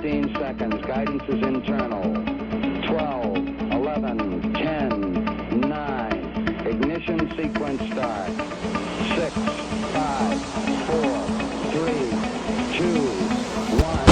15 seconds. Guidance is internal. 12, 11, 10, 9. Ignition sequence start. 6, 5, 4, 3, 2, 1.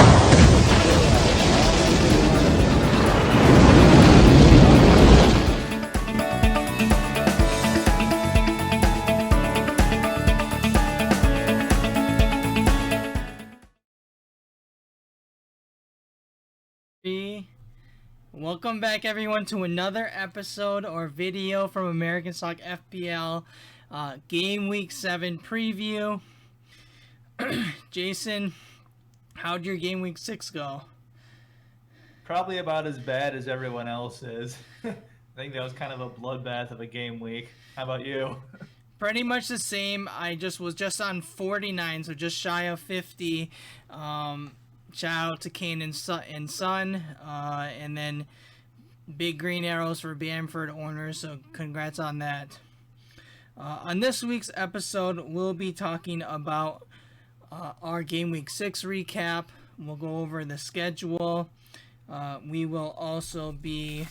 Welcome back, everyone, to another episode or video from American Stock FPL Game Week 7 preview. Jason, how'd your Game Week 6 go? Probably about as bad as everyone else's. I think that was kind of a bloodbath of a game week. How about you? Pretty much the same. I was just on 49, so just shy of 50. Shout out to Kane and Son, and then big green arrows for Bamford owners, so congrats on that. On this week's episode, we'll be talking about our Game Week 6 recap. We'll go over the schedule. We will also be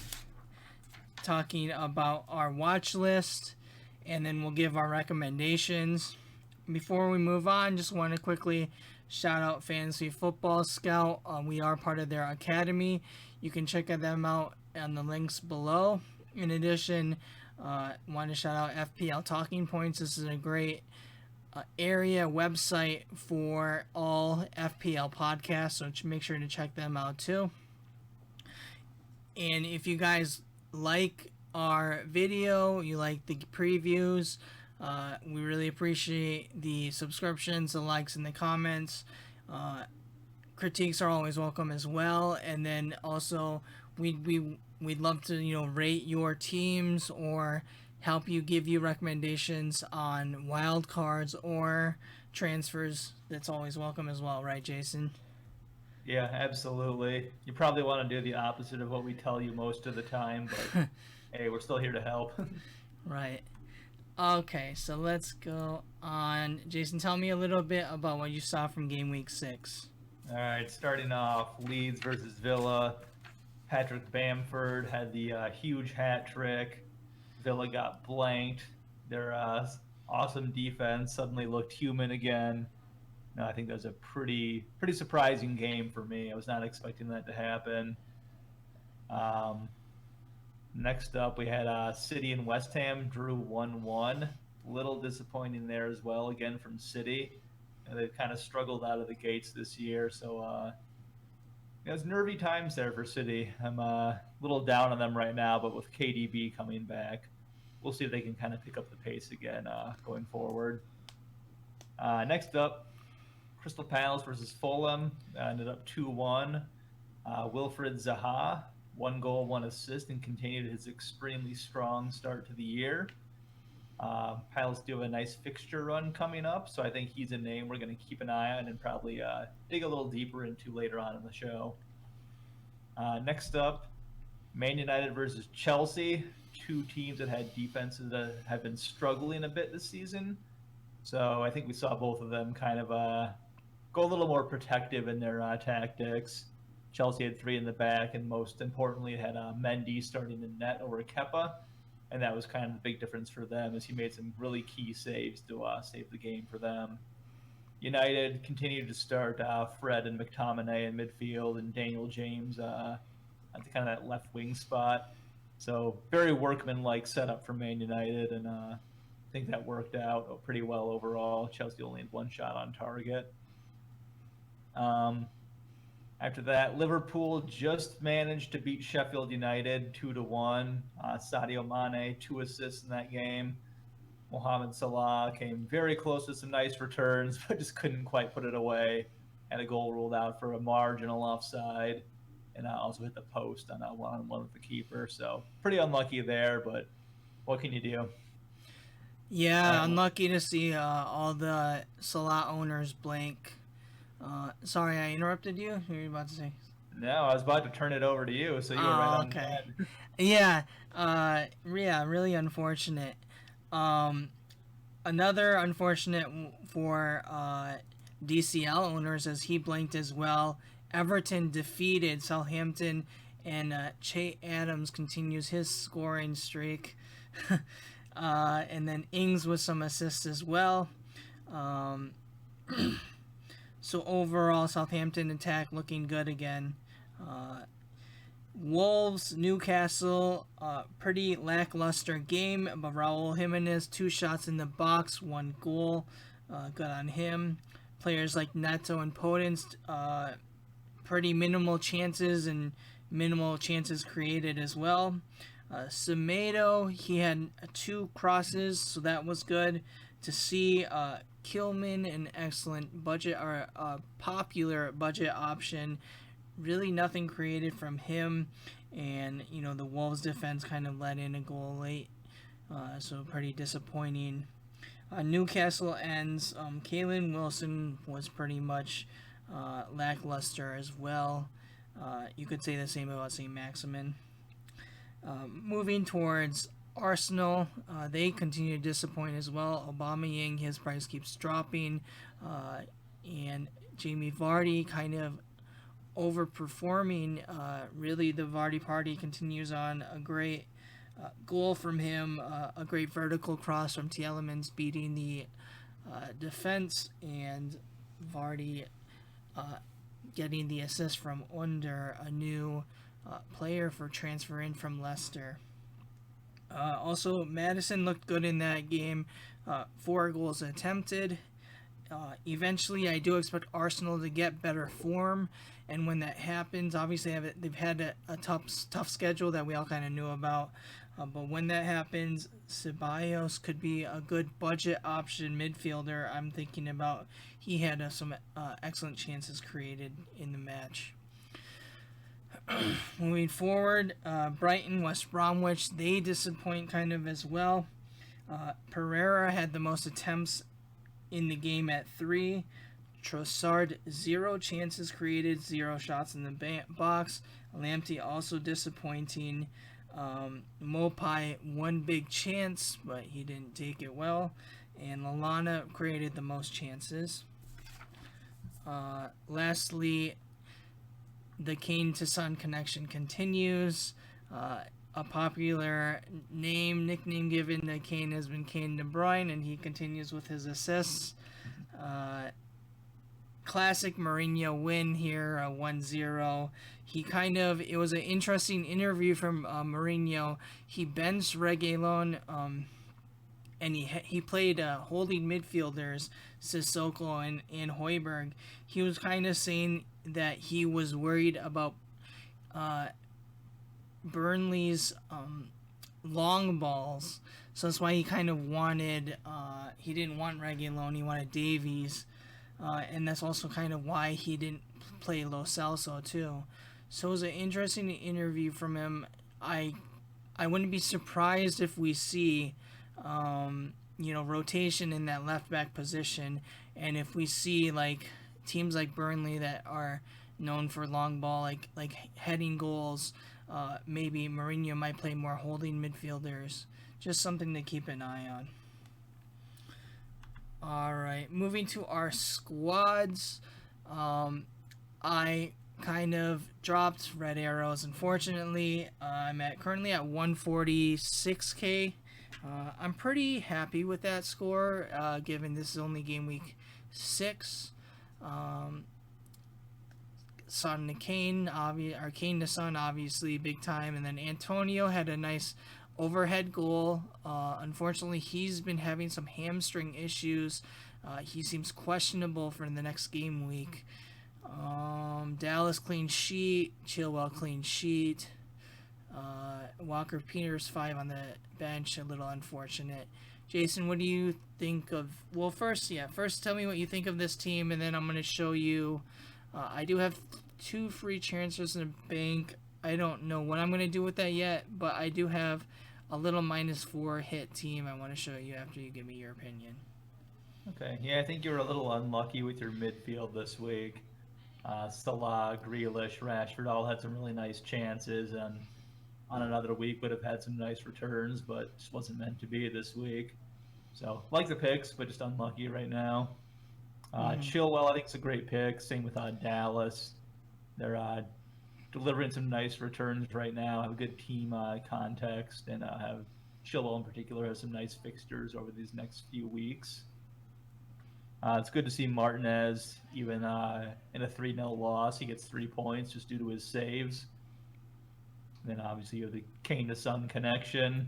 talking about our watch list, and then we'll give our recommendations. Before we move on, just want to quickly shout out Fantasy Football Scout. We are part of their academy. You can check them out on the links below. In addition, want to shout out FPL Talking Points. This is a great website for all FPL podcasts, so make sure to check them out too. And if you guys like our video, you like the previews, we really appreciate the subscriptions, the likes, and the comments. Critiques are always welcome as well. And then also, we'd love to rate your teams or help you, give you recommendations on wild cards or transfers. That's always welcome as well, right, Jason? Yeah, absolutely. You probably want to do the opposite of what we tell you most of the time, but hey, we're still here to help. Right. Okay, so let's go on. Jason, tell me a little bit about what you saw from Game Week 6. All right, starting off, Leeds versus Villa. Patrick Bamford had the huge hat trick. Villa got blanked. Their awesome defense suddenly looked human again. No, I think that was a pretty surprising game for me. I was not expecting that to happen. Next up, we had City and West Ham drew 1-1. Little disappointing there as well, again from City. They've kind of struggled out of the gates this year, so it was nervy times there for City. I'm a little down on them right now, but with KDB coming back, we'll see if they can kind of pick up the pace again going forward. Next up, Crystal Palace versus Fulham. Ended up 2-1. Wilfred Zaha, 1 goal, 1 assist, and continued his extremely strong start to the year. Palace do have a nice fixture run coming up, so I think he's a name we're going to keep an eye on and probably dig a little deeper into later on in the show. Next up, Man United versus Chelsea. 2 teams that had defenses that have been struggling a bit this season. So I think we saw both of them kind of go a little more protective in their tactics. Chelsea had 3 in the back, and most importantly, had Mendy starting in net over Kepa, and that was kind of the big difference for them as he made some really key saves to save the game for them. United continued to start Fred and McTominay in midfield and Daniel James at the kind of that left wing spot. So very workmanlike setup for Man United, and I think that worked out pretty well overall. Chelsea only had 1 shot on target. After that, Liverpool just managed to beat Sheffield United 2-1. Sadio Mane, 2 assists in that game. Mohamed Salah came very close to some nice returns, but just couldn't quite put it away. Had a goal ruled out for a marginal offside, and also hit the post on a one-on-one with the keeper. So pretty unlucky there, but what can you do? Yeah, unlucky to see all the Salah owners blank. Sorry, I interrupted you. What were you about to say? No, I was about to turn it over to you, so you were right on that. Yeah, really unfortunate. Another unfortunate for DCL owners as he blanked as well, Everton defeated Southampton, and Che Adams continues his scoring streak. And then Ings with some assists as well. So overall, Southampton attack looking good again. Wolves, Newcastle, pretty lackluster game, but Raul Jimenez, 2 shots in the box, 1 goal. Good on him. Players like Neto and Podence, pretty minimal chances and minimal chances created as well. Semedo, he had 2 crosses, so that was good to see. Kilman, an excellent budget or popular budget option. Really nothing created from him, and the Wolves defense kind of let in a goal late, so pretty disappointing. Newcastle ends. Kalen Wilson was pretty much lackluster as well. You could say the same about St. Maximin. Moving towards Arsenal, they continue to disappoint as well. Aubameyang, his price keeps dropping, and Jamie Vardy kind of overperforming. Really, the Vardy party continues on. A great goal from him, a great vertical cross from Tielemans beating the defense, and Vardy getting the assist from Under, a new player for transfer in from Leicester. Also, Madison looked good in that game. 4 goals attempted. Eventually, I do expect Arsenal to get better form, and when that happens, obviously they've had a tough schedule that we all kind of knew about. But when that happens, Ceballos could be a good budget option midfielder. I'm thinking about. He had some excellent chances created in the match. Moving forward, Brighton, West Bromwich, they disappoint kind of as well. Pereira had the most attempts in the game at 3. Trossard, 0 chances created, 0 shots in the box. Lamptey also disappointing. Mopai, 1 big chance, but he didn't take it well. And Lallana created the most chances. Lastly, the Kane to Son connection continues. A popular nickname given to Kane has been Kane De Bruyne, and he continues with his assists. Classic Mourinho win here, 1-0. It was an interesting interview from Mourinho. He benched Reguilon, and he played holding midfielders, Sissoko and Højbjerg. He was kind of saying that he was worried about Burnley's long balls, so that's why he kind of wanted, he didn't want Reguilon, he wanted Davies, and that's also kind of why he didn't play Lo Celso too. So it was an interesting interview from him. I wouldn't be surprised if we see rotation in that left back position, and if we see like teams like Burnley that are known for long ball, like heading goals, maybe Mourinho might play more holding midfielders. Just something to keep an eye on. Alright, moving to our squads. I kind of dropped red arrows, unfortunately. I'm currently at 146k. I'm pretty happy with that score, given this is only game week 6. Son to Kane, or Kane to Son, obviously big time, and then Antonio had a nice overhead goal. Unfortunately, he's been having some hamstring issues. He seems questionable for the next game week. Dallas clean sheet, Chilwell clean sheet. Walker Peters 5 on the bench, a little unfortunate. Jason, what do you think of? Well, first tell me what you think of this team, and then I'm going to show you. I do have 2 free transfers in the bank. I don't know what I'm going to do with that yet, but I do have a little -4 hit team I want to show you after you give me your opinion. Okay, yeah, I think you were a little unlucky with your midfield this week. Salah, Grealish, Rashford all had some really nice chances, and on another week would have had some nice returns, but just wasn't meant to be this week. So, like the picks, but just unlucky right now. Chilwell, I think, is a great pick. Same with Dallas. They're delivering some nice returns right now, have a good team context, and have Chilwell in particular has some nice fixtures over these next few weeks. It's good to see Martinez, even in a 3-0 loss, he gets 3 points just due to his saves. And then obviously you have the Kane to Son connection.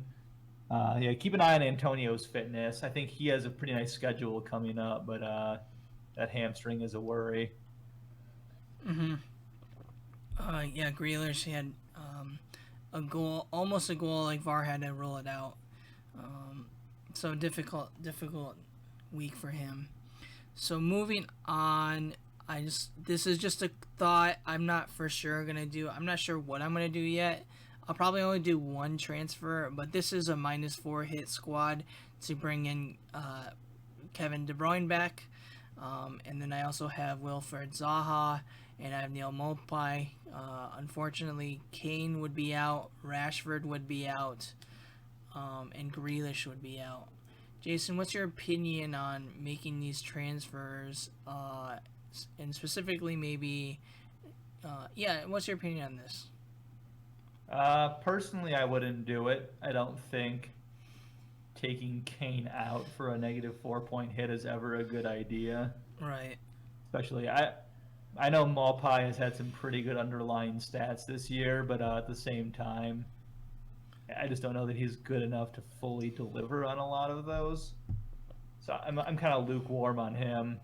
Yeah, keep an eye on Antonio's fitness. I think he has a pretty nice schedule coming up, but that hamstring is a worry. Mm-hmm. Yeah, Grealish had a goal, almost a goal, like VAR had to roll it out. So difficult week for him. So moving on, this is just a thought. I'm not for sure gonna do. I'm not sure what I'm gonna do yet. I'll probably only do one transfer, but this is a -4 hit squad to bring in Kevin De Bruyne back, and then I also have Wilfred Zaha, and I have Neil Mopai. Unfortunately, Kane would be out, Rashford would be out, and Grealish would be out. Jason, what's your opinion on making these transfers, and specifically maybe, what's your opinion on this? Personally, I wouldn't do it. I don't think taking Kane out for a -4-point hit is ever a good idea. Right. Especially, I know Maupay has had some pretty good underlying stats this year, but at the same time, I just don't know that he's good enough to fully deliver on a lot of those. So I'm kind of lukewarm on him.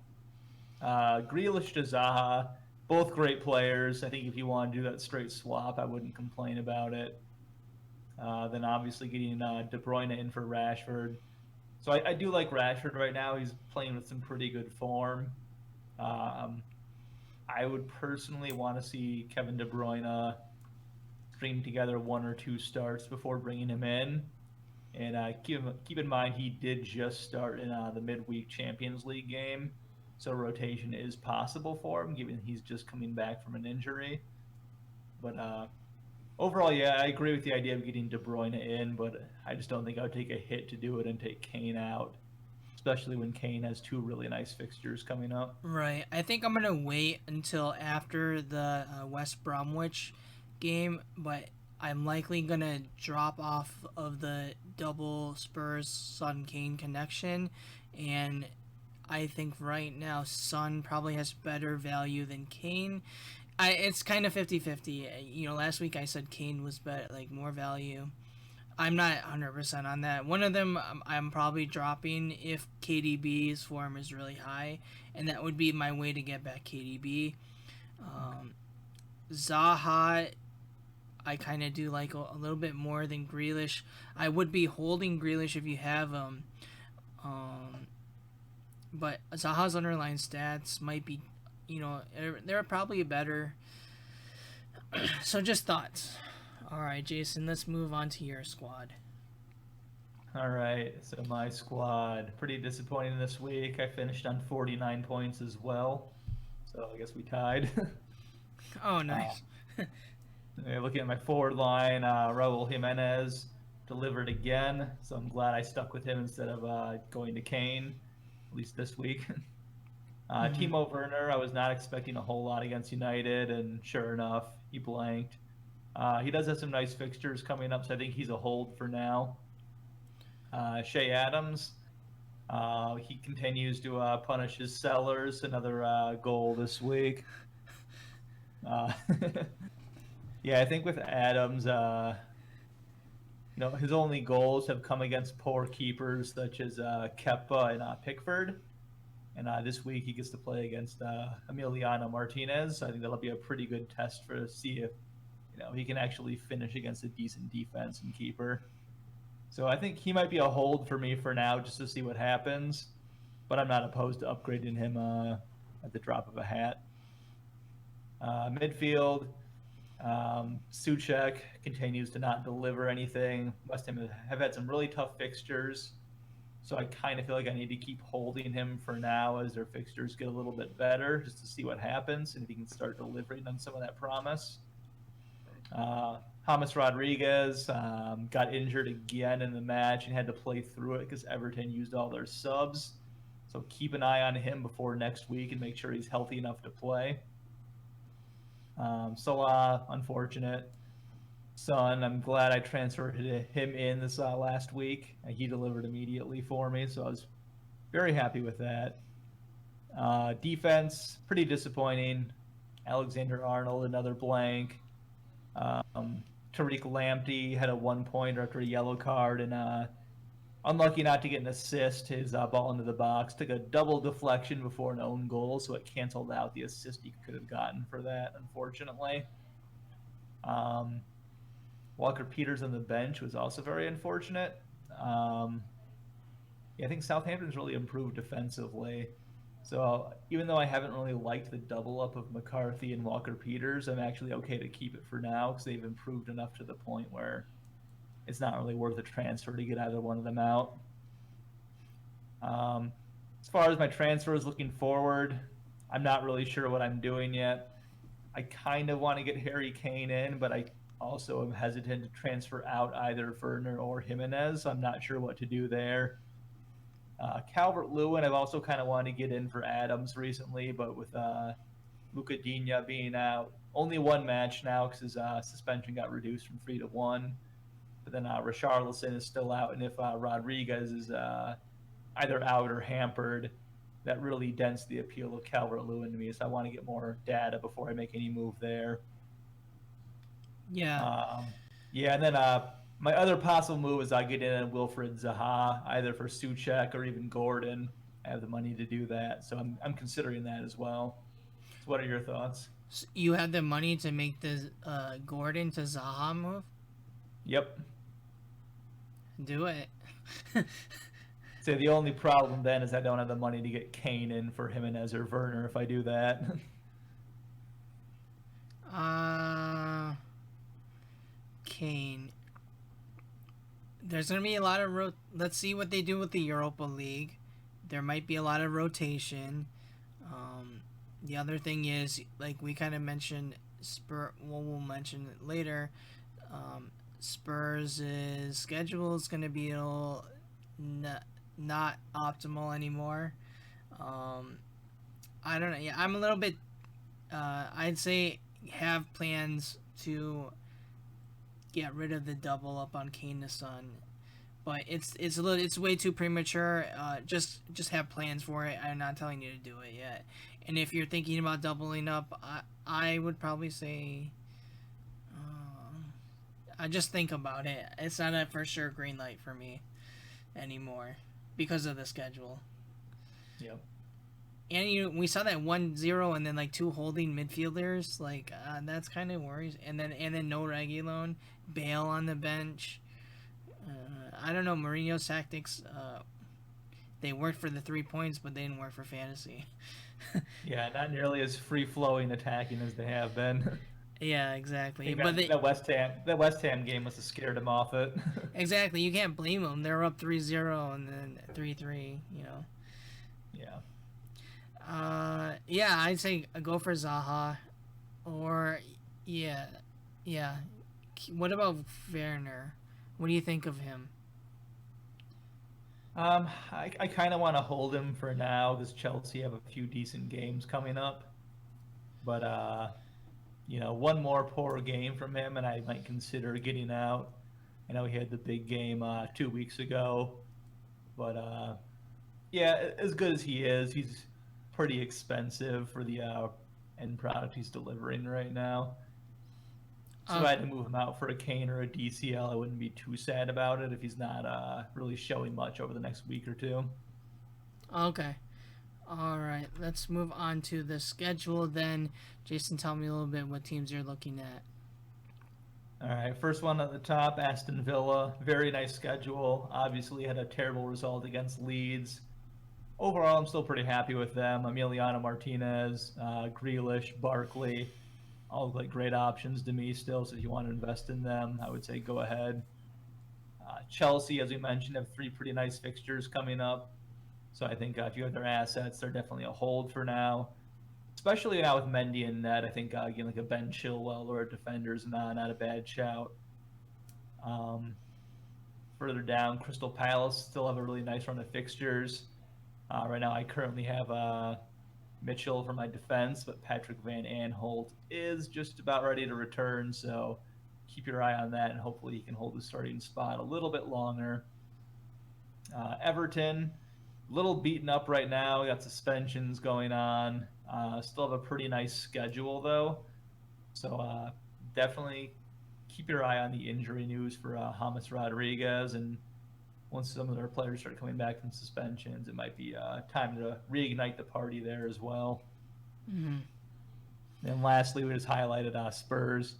Grealish to Zaha, both great players. I think if you want to do that straight swap, I wouldn't complain about it. Then obviously getting De Bruyne in for Rashford. So I do like Rashford right now. He's playing with some pretty good form. I would personally want to see Kevin De Bruyne string together 1 or 2 starts before bringing him in. And keep in mind, he did just start in the midweek Champions League game. So rotation is possible for him, given he's just coming back from an injury. But overall, yeah, I agree with the idea of getting De Bruyne in, but I just don't think I would take a hit to do it and take Kane out, especially when Kane has 2 really nice fixtures coming up. Right. I think I'm going to wait until after the West Bromwich game, but I'm likely going to drop off of the double Spurs Son Kane connection, and I think right now Son probably has better value than Kane. It's kind of 50-50. Last week I said Kane was better, like more value. I'm not 100% on that. One of them I'm probably dropping if KDB's form is really high, and that would be my way to get back KDB. Zaha, I kind of do like a little bit more than Grealish. I would be holding Grealish if you have him. But Zaha's underlying stats might be, they're probably better. So just thoughts. All right, Jason, let's move on to your squad. All right, so my squad, pretty disappointing this week. I finished on 49 points as well, so I guess we tied. Oh, nice. Looking at my forward line, Raul Jimenez delivered again, so I'm glad I stuck with him instead of going to Kane, at least this week. Timo Werner, I was not expecting a whole lot against United, and sure enough, he blanked. He does have some nice fixtures coming up, so I think he's a hold for now. Shea Adams, he continues to punish his sellers. Another goal this week. Yeah, I think with Adams, his only goals have come against poor keepers such as Kepa and Pickford. And this week he gets to play against Emiliano Martinez. I think that'll be a pretty good test to see if he can actually finish against a decent defense and keeper. So I think he might be a hold for me for now just to see what happens. But I'm not opposed to upgrading him at the drop of a hat. Midfield, Souček continues to not deliver anything. West Ham have had some really tough fixtures. So I kind of feel like I need to keep holding him for now as their fixtures get a little bit better just to see what happens and if he can start delivering on some of that promise. James Rodriguez got injured again in the match and had to play through it because Everton used all their subs. So keep an eye on him before next week and make sure he's healthy enough to play. Salah, unfortunate. Son, I'm glad I transferred him in this last week. He delivered immediately for me, so I was very happy with that. Defense, pretty disappointing. Alexander-Arnold, another blank. Tariq Lamptey had a 1-pointer after a yellow card, and unlucky not to get an assist. His ball into the box took a double deflection before an own goal, so it canceled out the assist he could have gotten for that, unfortunately. Walker Peters on the bench was also very unfortunate. I think Southampton's really improved defensively. So even though I haven't really liked the double up of McCarthy and Walker Peters, I'm actually okay to keep it for now because they've improved enough to the point where it's not really worth a transfer to get either one of them out. As far as my transfers looking forward, I'm not really sure what I'm doing yet. I kind of want to get Harry Kane in, but I also am hesitant to transfer out either Werner or Jimenez. I'm not sure what to do there. Calvert-Lewin, I've also kind of wanted to get in for Adams recently, but with Luca Digne being out, only one match now because his suspension got reduced from 3 to 1. But then Richarlison is still out, and if Rodriguez is either out or hampered, that really dents the appeal of Calvert-Lewin to me. So I want to get more data before I make any move there. Yeah. And then my other possible move is I get in on Wilfred Zaha, either for Souček or even Gordon. I have the money to do that, so I'm considering that as well. So what are your thoughts? So you had the money to make the Gordon to Zaha move? Yep. Do it. So the only problem then is I don't have the money to get Kane in for Jimenez or Werner if I do that. Kane. There's going to be a lot of let's see what they do with the Europa League. There might be a lot of rotation. The other thing is, like we kind of mentioned, we'll mention it later. Spurs' schedule is going to be a little not optimal anymore. I don't know. Yeah, I'm a little bit. I'd say have plans to get rid of the double up on Kane to Son, but it's way too premature. Just have plans for it. I'm not telling you to do it yet. And if you're thinking about doubling up, I would probably say, I just think about it. It's not a for sure green light for me anymore because of the schedule. Yep. And we saw that 1-0 and then like 2 holding midfielders. Like that's kind of worries. And then no Reguilon, Bale on the bench. I don't know, Mourinho's tactics. They worked for the 3 points, but they didn't work for fantasy. Yeah, not nearly as free flowing attacking as they have been. Yeah, exactly. But that West Ham game must have scared them off it. Exactly. You can't blame them. They were up 3-0 and then 3-3. You know. Yeah. Yeah, I'd say go for Zaha, or yeah. What about Werner? What do you think of him? I kind of want to hold him for now because Chelsea have a few decent games coming up, but one more poor game from him and I might consider getting out. I know he had the big game 2 weeks ago, but as good as he is, he's pretty expensive for the end product he's delivering right now. So if I had to move him out for a Kane or a DCL, I wouldn't be too sad about it if he's not really showing much over the next week or two. Okay. All right. Let's move on to the schedule then. Jason, tell me a little bit what teams you're looking at. All right. First one at the top, Aston Villa. Very nice schedule. Obviously had a terrible result against Leeds. Overall, I'm still pretty happy with them. Emiliano Martinez, Grealish, Barkley. All like great options to me still, so if you want to invest in them, I would say go ahead. Chelsea, as we mentioned, have 3 pretty nice fixtures coming up. So I think if you have their assets, they're definitely a hold for now. Especially now with Mendy in net, I think again like a Ben Chilwell or a defender is not a bad shout. Further down, Crystal Palace still have a really nice run of fixtures. Right now I currently have Mitchell for my defense, but Patrick Van Aanholt is just about ready to return, so keep your eye on that, and hopefully he can hold the starting spot a little bit longer. Everton, a little beaten up right now. We got suspensions going on. Still have a pretty nice schedule, though. So definitely keep your eye on the injury news for James Rodriguez. And once some of their players start coming back from suspensions, it might be time to reignite the party there as well. Mm-hmm. And lastly, we just highlighted Spurs.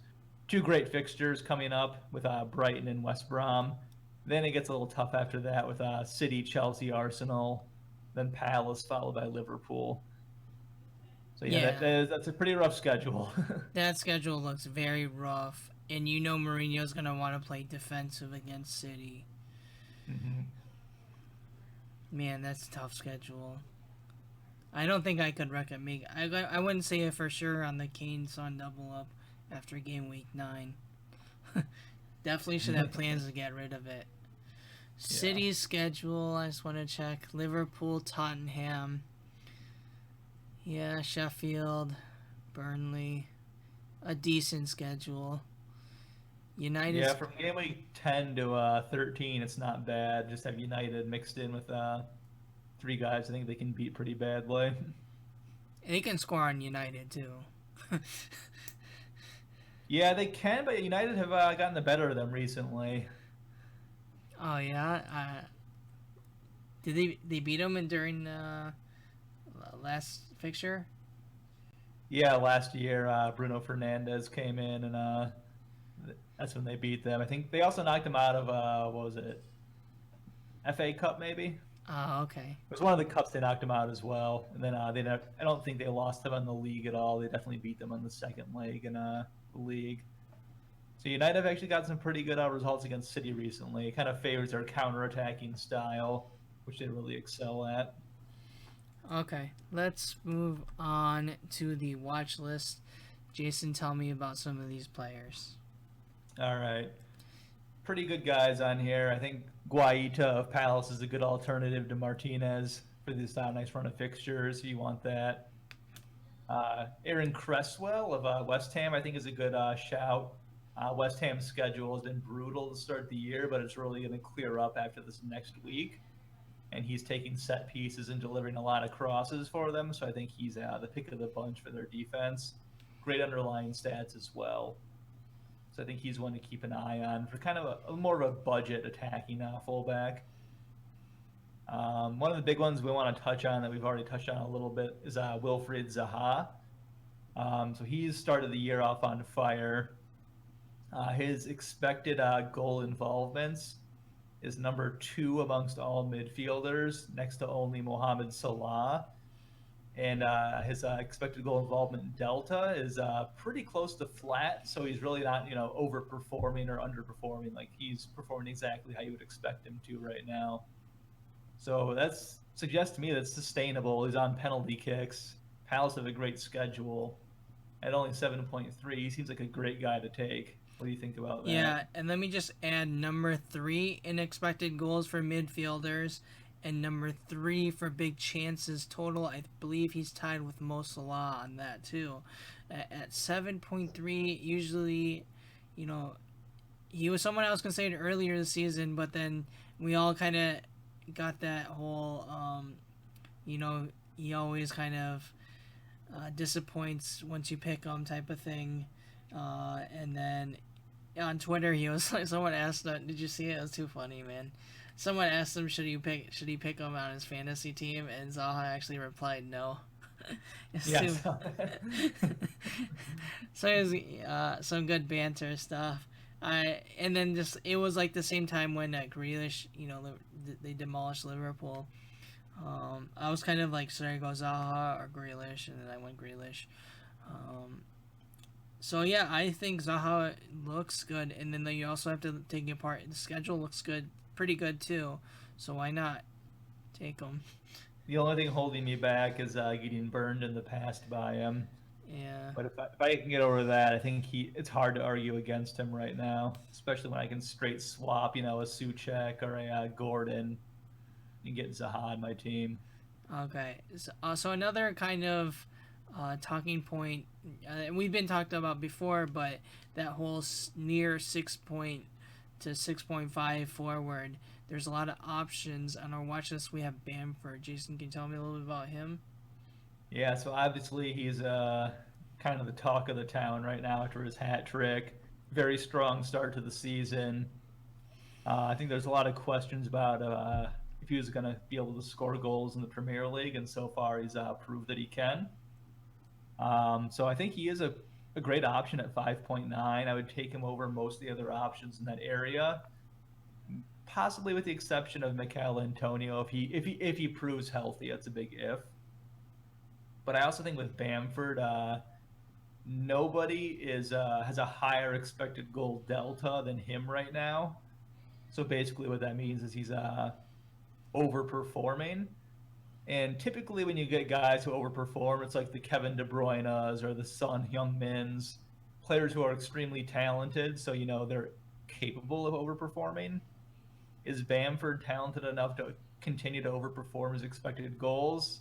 2 great fixtures coming up with Brighton and West Brom. Then it gets a little tough after that with City, Chelsea, Arsenal, then Palace, followed by Liverpool. So that's a pretty rough schedule. That schedule looks very rough, and you know Mourinho's going to want to play defensive against City. Mm-hmm. Man, that's a tough schedule. I don't think I could recommend. I wouldn't say it for sure on the Kane-Son double up after game week 9. Definitely should have plans to get rid of it. City's schedule, I just want to check. Liverpool, Tottenham. Yeah, Sheffield, Burnley. A decent schedule. United. Yeah, from game week 10 to 13, it's not bad. Just have United mixed in with 3 guys I think they can beat pretty badly. They can score on United, too. Yeah, they can, but United have gotten the better of them recently. Oh, yeah? Did they beat them during the last fixture? Yeah, last year Bruno Fernandes came in, and that's when they beat them. I think they also knocked them out of, what was it, FA Cup maybe? Oh, okay. It was one of the cups they knocked them out as well. And then I don't think they lost them in the league at all. They definitely beat them on the second leg in the league. So United have actually got some pretty good results against City recently. It kind of favors their counter-attacking style, which they really excel at. Okay, let's move on to the watch list. Jason, tell me about some of these players. All right. Pretty good guys on here. I think Guaita of Palace is a good alternative to Martinez for this nice run of fixtures. You want that. Aaron Cressweell of West Ham, I think, is a good shout. West Ham's schedule has been brutal to start the year, but it's really going to clear up after this next week. And he's taking set pieces and delivering a lot of crosses for them, so I think he's the pick of the bunch for their defense. Great underlying stats as well. So I think he's one to keep an eye on for kind of a more of a budget attacking fullback. One of the big ones we want to touch on that we've already touched on a little bit is Wilfred Zaha. So he's started the year off on fire. His expected goal involvements is number 2 amongst all midfielders, next to only Mohamed Salah. And his expected goal involvement delta is pretty close to flat, so he's really not, overperforming or underperforming. Like, he's performing exactly how you would expect him to right now. So that suggests to me that's sustainable. He's on penalty kicks. Palace have a great schedule. At only 7.3, he seems like a great guy to take. What do you think about that? Yeah, and let me just add number 3 in expected goals for midfielders and number 3 for big chances total. I believe he's tied with Mo Salah on that too. At 7.3, usually, he was someone I was considered earlier this season, but then we all kind of got that whole, he always kind of disappoints once you pick him type of thing. And then on Twitter, he was like, someone asked him, did you see it? It was too funny, man. Someone asked him, should he pick him on his fantasy team? And Zaha actually replied, no. Yes. So it was some good banter stuff. And then just it was like the same time when Grealish, they demolished Liverpool. I was kind of like, should I go Zaha or Grealish? And then I went Grealish. So yeah, I think Zaha looks good, and then you also have to take apart the schedule looks good, pretty good too. So why not take him? The only thing holding me back is getting burned in the past by him. Yeah. But if I can get over that, I think it's hard to argue against him right now, especially when I can straight swap, a Souček or a Gordon and get Zaha on my team. Okay. So another kind of talking point, we've been talked about before, but that whole near 6 point to 6.5 forward. There's a lot of options on our watch list. We have Bamford. Jason, can you tell me a little bit about him? Yeah, so obviously he's kind of the talk of the town right now after his hat trick. Very strong start to the season. I think there's a lot of questions about if he was going to be able to score goals in the Premier League, and so far he's proved that he can. So I think he is a great option at 5.9. I would take him over most of the other options in that area, possibly with the exception of Mikel Antonio if he proves healthy. That's a big if. But I also think with Bamford, nobody has a higher expected goal delta than him right now. So basically, what that means is he's overperforming. And typically, when you get guys who overperform, it's like the Kevin De Bruyne's or the Son Heung-min's, players who are extremely talented. So they're capable of overperforming. Is Bamford talented enough to continue to overperform his expected goals?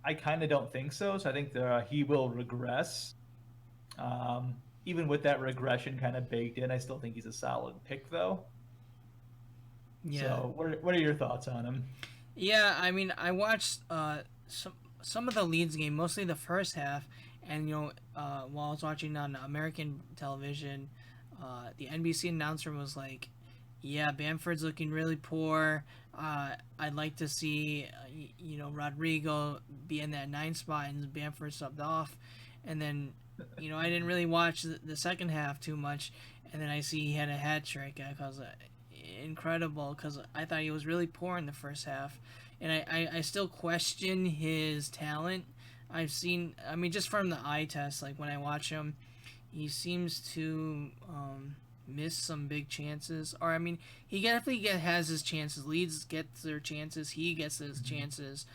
I kind of don't think so. So I think he will regress. Even with that regression kind of baked in, I still think he's a solid pick, though. Yeah. So what are your thoughts on him? Yeah, I mean, I watched some of the Leeds game, mostly the first half, and while I was watching on American television, the NBC announcer was like, "Yeah, Bamford's looking really poor. I'd like to see, Rodrigo be in that 9 spot and Bamford subbed off." And then, I didn't really watch the second half too much, and then I see he had a hat trick. I was incredible, because I thought he was really poor in the first half, and I still question his talent. Just from the eye test, like when I watch him, he seems to miss some big chances. Or he definitely has his chances. Leeds gets their chances. He gets his chances.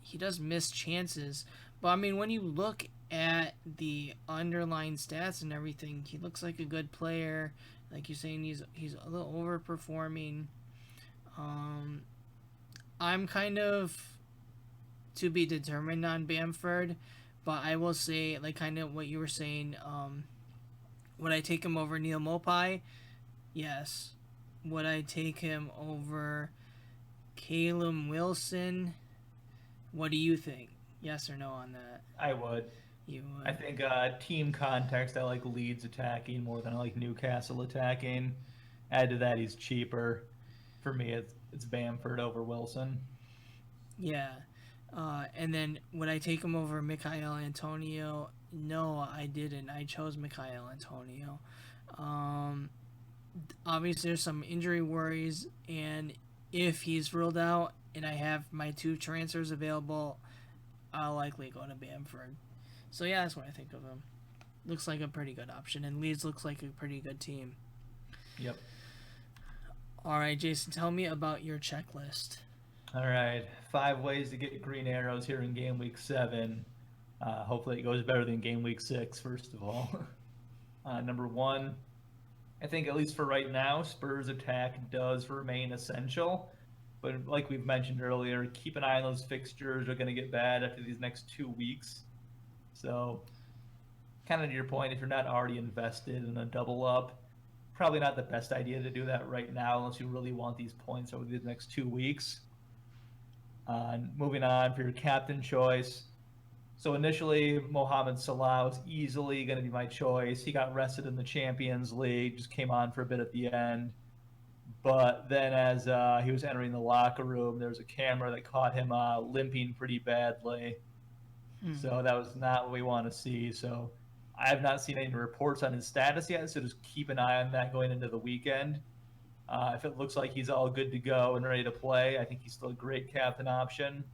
He does miss chances, but when you look at the underlying stats and everything, he looks like a good player. Like you're saying, he's a little overperforming. I'm kind of to be determined on Bamford, but I will say, like kind of what you were saying, would I take him over Neil Mopai? Yes. Would I take him over Calum Wilson? What do you think? Yes or no on that? I would. You would. I think team context, I like Leeds attacking more than I like Newcastle attacking. Add to that, he's cheaper. For me, it's Bamford over Wilson. Yeah. And then would I take him over Mikel Antonio? No, I didn't. I chose Mikel Antonio. Obviously, there's some injury worries, and if he's ruled out and I have my 2 transfers available, I'll likely go to Bamford. So yeah, that's what I think of him. Looks like a pretty good option, and Leeds looks like a pretty good team. Yep. All right, Jason, tell me about your checklist. All right, 5 ways to get green arrows here in Game Week 7. Hopefully it goes better than Game Week 6, first of all. Number 1, I think at least for right now, Spurs attack does remain essential. But like we've mentioned earlier, keep an eye on those fixtures. Are going to get bad after these next 2 weeks. So kind of to your point, if you're not already invested in a double up, probably not the best idea to do that right now unless you really want these points over the next 2 weeks. Moving on for your captain choice. So initially, Mohamed Salah was easily going to be my choice. He got rested in the Champions League, just came on for a bit at the end. But then as he was entering the locker room, there was a camera that caught him limping pretty badly. So that was not what we want to see. So I have not seen any reports on his status yet, so just keep an eye on that going into the weekend. If it looks like he's all good to go and ready to play, I think he's still a great captain option.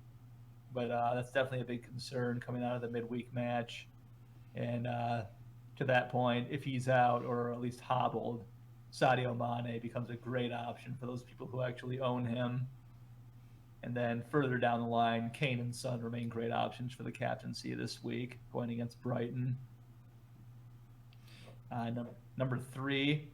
But that's definitely a big concern coming out of the midweek match. And to that point, if he's out or at least hobbled, Sadio Mane becomes a great option for those people who actually own him. And then further down the line, Kane and Son remain great options for the captaincy this week, going against Brighton. Number 3,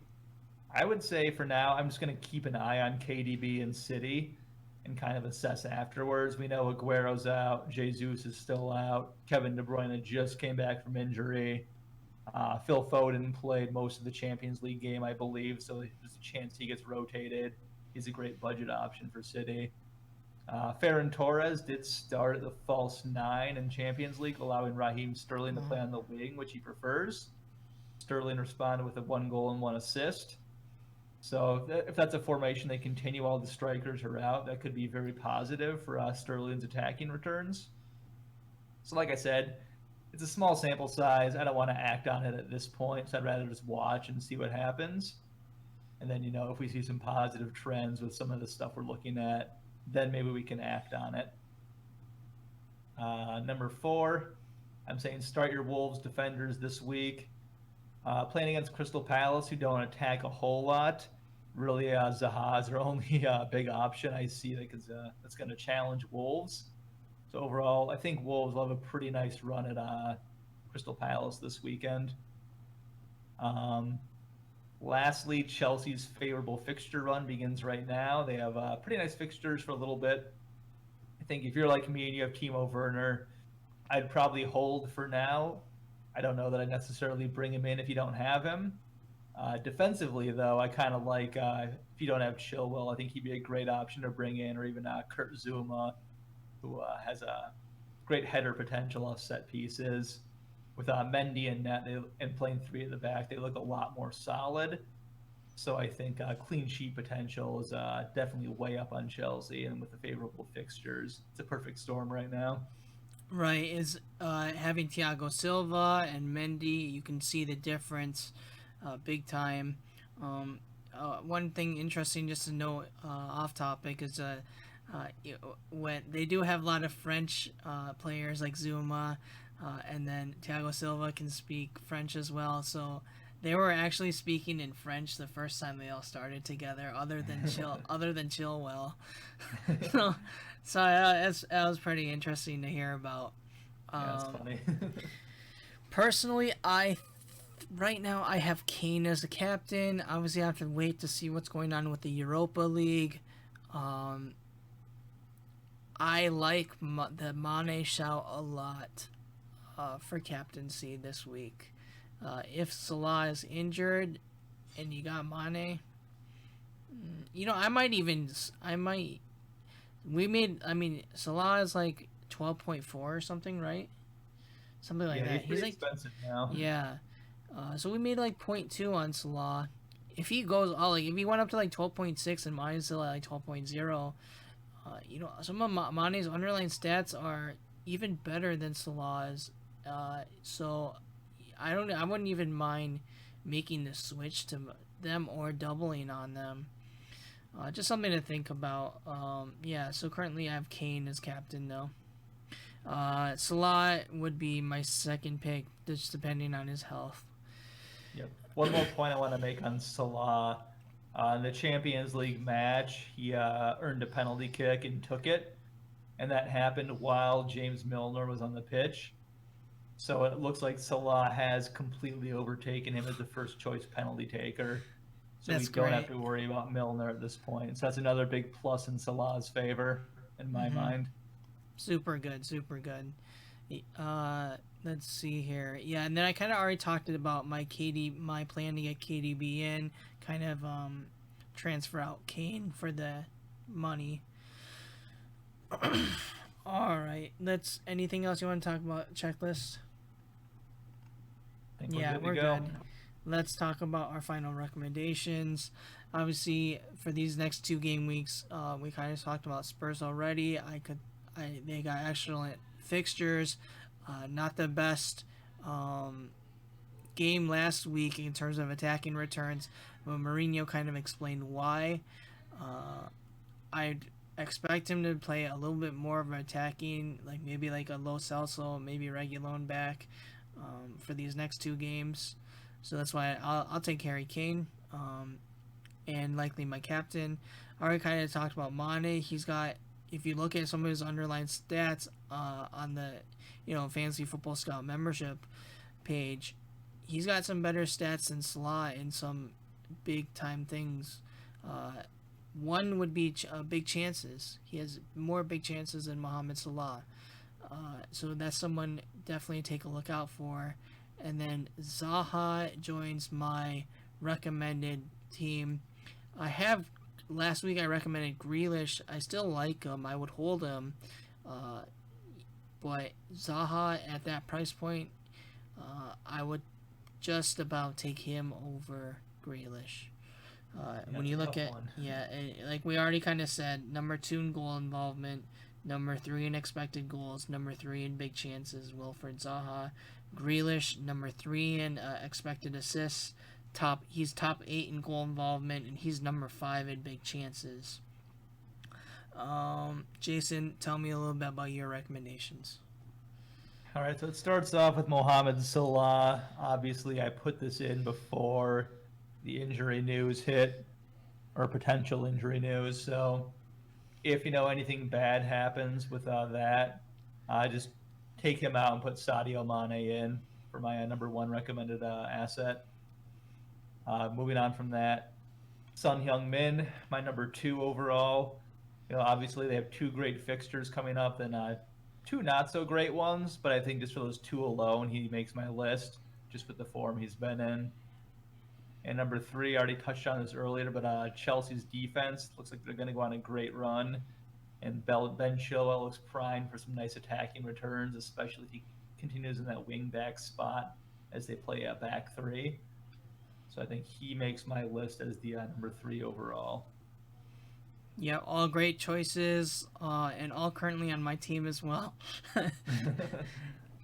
I would say for now, I'm just going to keep an eye on KDB and City. and kind of assess afterwards. We know Aguero's out, Jesus is still out, Kevin De Bruyne just came back from injury. Phil Foden played most of the Champions League game, I believe, so there's a chance he gets rotated. He's a great budget option for City. Ferran Torres did start at the false 9 in Champions League, allowing Raheem Sterling to play on the wing, which he prefers. Sterling responded with a 1 goal and 1 assist. So if that's a formation they continue while the strikers are out, that could be very positive for Sterling's attacking returns. So like I said, it's a small sample size. I don't want to act on it at this point, so I'd rather just watch and see what happens. And then, if we see some positive trends with some of the stuff we're looking at, then maybe we can act on it. Number 4, I'm saying start your Wolves defenders this week. Playing against Crystal Palace, who don't attack a whole lot. Really, Zaha is their only big option I see that's going to challenge Wolves. So overall, I think Wolves will have a pretty nice run at Crystal Palace this weekend. Lastly, Chelsea's favorable fixture run begins right now. They have pretty nice fixtures for a little bit. I think if you're like me and you have Timo Werner, I'd probably hold for now. I don't know that I'd necessarily bring him in if you don't have him. Defensively, though, I kind of like, if you don't have Chilwell, I think he'd be a great option to bring in, or even Kurt Zouma, who has a great header potential off set pieces. With Mendy and net and playing 3 at the back, they look a lot more solid. So I think clean sheet potential is definitely way up on Chelsea, and with the favorable fixtures, it's a perfect storm right now. Right, is having Thiago Silva and Mendy, you can see the difference big time. One thing interesting just to note off topic is when they do have a lot of French players like Zuma, and then Thiago Silva can speak French as well, so they were actually speaking in French the first time they all started together, other than Chilwell. So that was pretty interesting to hear about. Yeah, that's funny. Personally, right now I have Kane as the captain. Obviously, I have to wait to see what's going on with the Europa League. I like the Mane shout a lot for captaincy this week. If Salah is injured and you got Mane, Salah is like 12.4 or something, right? Something like that. He's like expensive now. Yeah. So we made like 0.2 on Salah. If he goes if he went up to like 12.6 and Mane's still at like 12.0, some of Mane's underlying stats are even better than Salah's. So I wouldn't even mind making the switch to them or doubling on them. Just something to think about. So currently I have Kane as captain though. Salah would be my second pick, just depending on his health. Yep. One more point I want to make on Salah. In the Champions League match, he earned a penalty kick and took it, and that happened while James Milner was on the pitch. So it looks like Salah has completely overtaken him as the first choice penalty taker. So we don't have to worry about Milner at this point. So that's another big plus in Salah's favor, in my mind. Super good. Let's see here. Yeah, and then I kind of already talked about my plan to get KDB in, kind of transfer out Kane for the money. All right. Anything else you want to talk about? Checklist? We're good. Let's talk about our final recommendations. Obviously, for these next 2 game weeks, we kind of talked about Spurs already. They got excellent fixtures. Not the best game last week in terms of attacking returns, but Mourinho kind of explained why. I'd expect him to play a little bit more of attacking, like maybe like a Lo Celso, maybe Reguilón back for these next 2 games. So that's why I'll take Harry Kane, and likely my captain. I already kind of talked about Mane. He's got, if you look at some of his underlying stats on the Fantasy Football Scout membership page, he's got some better stats than Salah in some big time things. one would be big chances. He has more big chances than Mohamed Salah. So that's someone definitely take a look out for. And then Zaha joins my recommended team. Last week I recommended Grealish. I still like him. I would hold him. But Zaha at that price point, I would just about take him over Grealish. When you look at, like we already kind of said, number 2 in goal involvement, number 3 in expected goals, number 3 in big chances, Wilfred Zaha. Grealish, number 3 in expected assists. He's top 8 in goal involvement, and he's number 5 in big chances. Jason, tell me a little bit about your recommendations. All right, so it starts off with Mohamed Salah. Obviously, I put this in before the injury news hit, or potential injury news. So if anything bad happens with that, I just take him out and put Sadio Mane in for my number 1 recommended asset. Moving on from that, Son Heung-min, my number 2 overall. Obviously they have 2 great fixtures coming up and 2 not so great ones, but I think just for those 2 alone, he makes my list just with the form he's been in. And number 3, I already touched on this earlier, but Chelsea's defense looks like they're going to go on a great run. And Ben Chilwell looks primed for some nice attacking returns, especially if he continues in that wing back spot as they play a back 3. So I think he makes my list as the number 3 overall. Yeah, all great choices, and all currently on my team as well.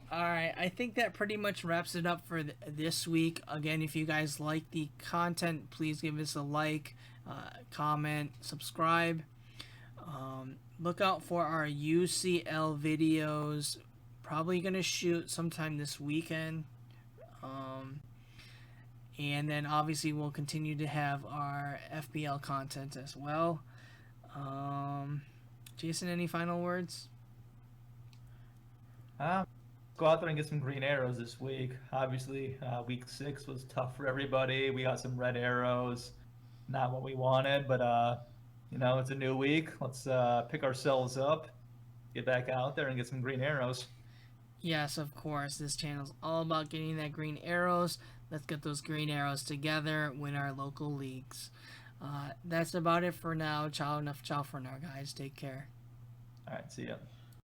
All right, I think that pretty much wraps it up for this week. Again, if you guys like the content, please give us a like, comment, subscribe. Look out for our UCL videos. Probably going to shoot sometime this weekend. And then obviously we'll continue to have our FPL content as well. Jason, any final words? Go out there and get some green arrows this week. Obviously, week 6 was tough for everybody. We got some red arrows. Not what we wanted, but it's a new week. Let's pick ourselves up, get back out there, and get some green arrows. Yes, of course. This channel's all about getting that green arrows. Let's get those green arrows together, win our local leagues. That's about it for now. Ciao for now, guys. Take care. All right, see ya.